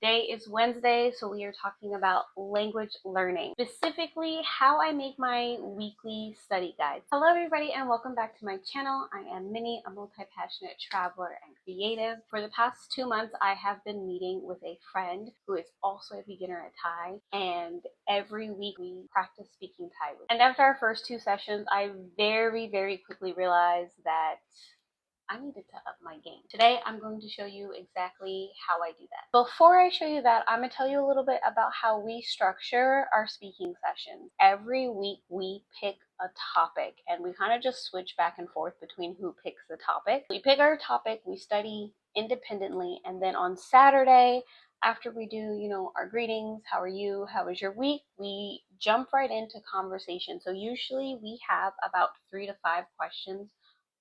Today is Wednesday, so we are talking about language learning, specifically how I make my weekly study guides. Hello everybody and welcome back to my channel. I am Minnie, a multi-passionate traveler and creative. For the past 2 months, I have been meeting with a friend who is also a beginner at Thai, and every week we practice speaking Thai. And after our first 2 sessions, I very quickly realized that I needed to up my game. Today, I'm going to show you exactly how I do that. Before I show you that, I'm going to tell you a little bit about how we structure our speaking sessions. Every week, we pick a topic, and we kind of just switch back and forth between who picks the topic. We pick our topic, we study independently, and then on Saturday, after we do, our greetings, how are you, how was your week, we jump right into conversation. So usually we have about 3 to 5 questions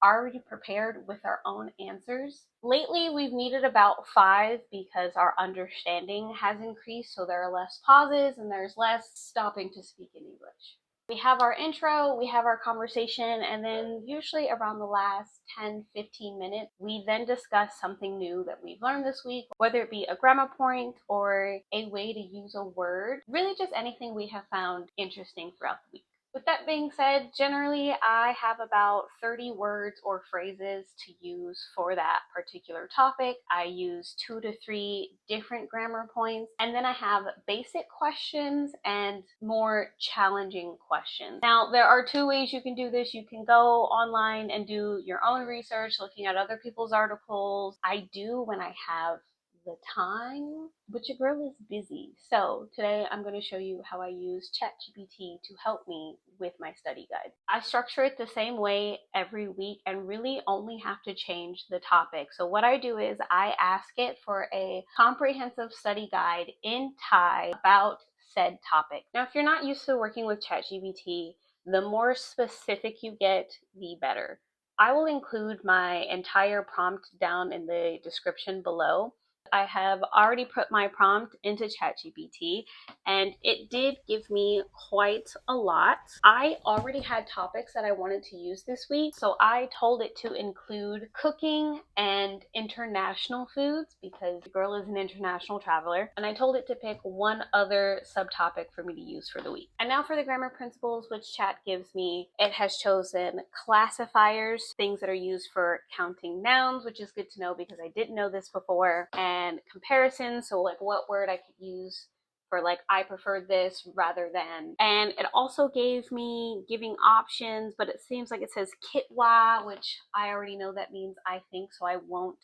already prepared with our own answers. Lately, we've needed about 5 because our understanding has increased, so there are less pauses and there's less stopping to speak in English. We have our intro, we have our conversation, and then usually around the last 10-15 minutes, we then discuss something new that we've learned this week, whether it be a grammar point or a way to use a word, really just anything we have found interesting throughout the week. With that being said, generally I have about 30 words or phrases to use for that particular topic. I use 2 to 3 different grammar points, and then I have basic questions and more challenging questions. Now, there are 2 ways you can do this. You can go online and do your own research, looking at other people's articles. I do when I have the time, but your girl is busy. So today I'm going to show you how I use ChatGPT to help me with my study guide. I structure it the same way every week and really only have to change the topic. So what I do is I ask it for a comprehensive study guide in Thai about said topic. Now, if you're not used to working with ChatGPT, the more specific you get, the better. I will include my entire prompt down in the description below. I have already put my prompt into ChatGPT and it did give me quite a lot. I already had topics that I wanted to use this week, so I told it to include cooking and international foods because the girl is an international traveler, and I told it to pick one other subtopic for me to use for the week. And now for the grammar principles, which Chat gives me, it has chosen classifiers, things that are used for counting nouns, which is good to know because I didn't know this before, and comparisons, so like what word I could use for like I prefer this rather than. And it also gave me giving options, but it seems like it says kitwa, which I already know that means I think, so I won't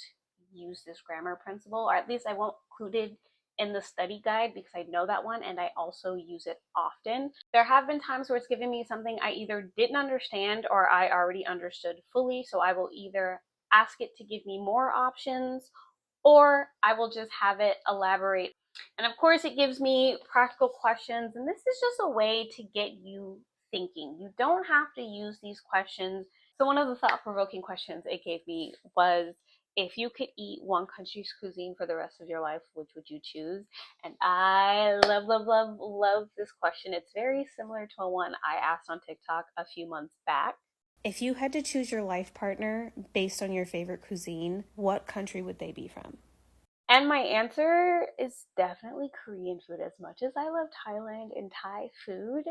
use this grammar principle, or at least I won't include it in the study guide because I know that one and I also use it often. There have been times where it's given me something I either didn't understand or I already understood fully, so I will either ask it to give me more options or I will just have it elaborate. And of course, it gives me practical questions, and this is just a way to get you thinking. You don't have to use these questions. So one of the thought-provoking questions it gave me was, if you could eat one country's cuisine for the rest of your life, which would you choose? And I love this question. It's very similar to one I asked on TikTok a few months back. If you had to choose your life partner based on your favorite cuisine, what country would they be from? And my answer is definitely Korean food. As much as I love Thailand and Thai food,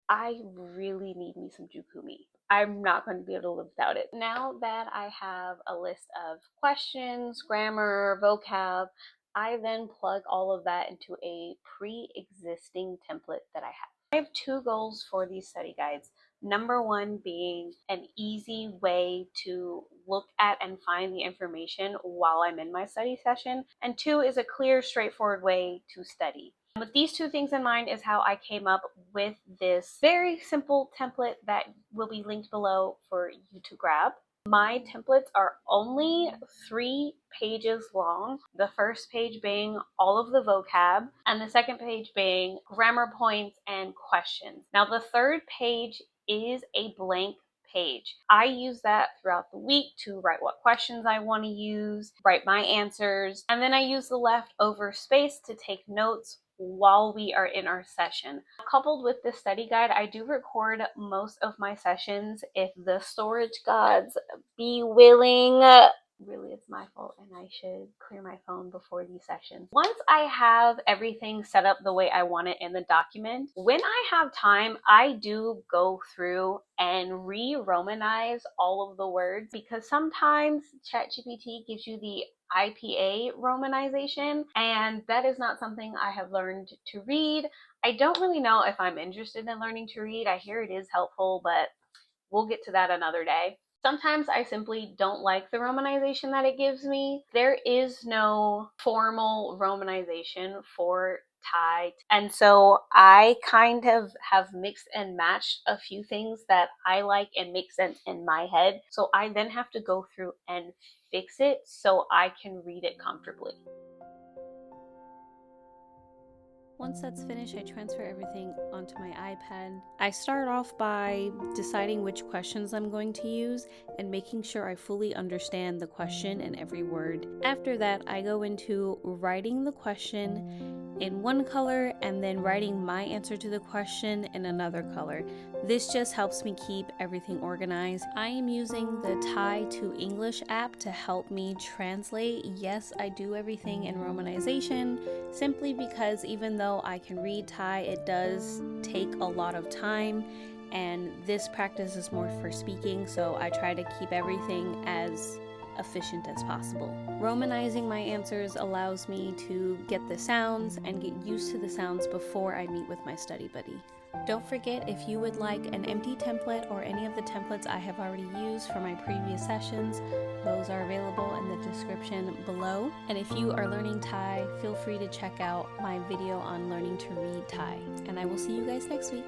I really need me some jukumi. I'm not going to be able to live without it. Now that I have a list of questions, grammar, vocab, I then plug all of that into a pre-existing template that I have. I have 2 goals for these study guides. Number 1 being an easy way to look at and find the information while I'm in my study session. And 2 is a clear, straightforward way to study. With these 2 things in mind is how I came up with this very simple template that will be linked below for you to grab. My templates are only 3 pages long, the first page being all of the vocab, and the second page being grammar points and questions. Now, the third page is a blank page. I use that throughout the week to write what questions I want to use, write my answers, and then I use the leftover space to take notes while we are in our session. Coupled with this study guide, I do record most of my sessions if the storage gods be willing. really it's my fault and I should clear my phone before these sessions. Once I have everything set up the way I want it in the document, when I have time, I do go through and re-romanize all of the words, because sometimes ChatGPT gives you the IPA romanization, and that is not something I have learned to read. I don't really know if I'm interested in learning to read. I hear it is helpful, but we'll get to that another day. Sometimes I simply don't like the romanization that it gives me. There is no formal romanization for Thai. And so I kind of have mixed and matched a few things that I like and make sense in my head. So I then have to go through and fix it so I can read it comfortably. Once that's finished, I transfer everything onto my iPad. I start off by deciding which questions I'm going to use and making sure I fully understand the question and every word. After that, I go into writing the question in one color and then writing my answer to the question in another color. This just helps me keep everything organized. I am using the Thai to English app to help me translate. Yes, I do everything in romanization, simply because even though I can read Thai, it does take a lot of time, and this practice is more for speaking, so I try to keep everything as efficient as possible. Romanizing my answers allows me to get the sounds and get used to the sounds before I meet with my study buddy. Don't forget, if you would like an empty template or any of the templates I have already used for my previous sessions, those are available in the description below. And if you are learning Thai, feel free to check out my video on learning to read Thai. And I will see you guys next week.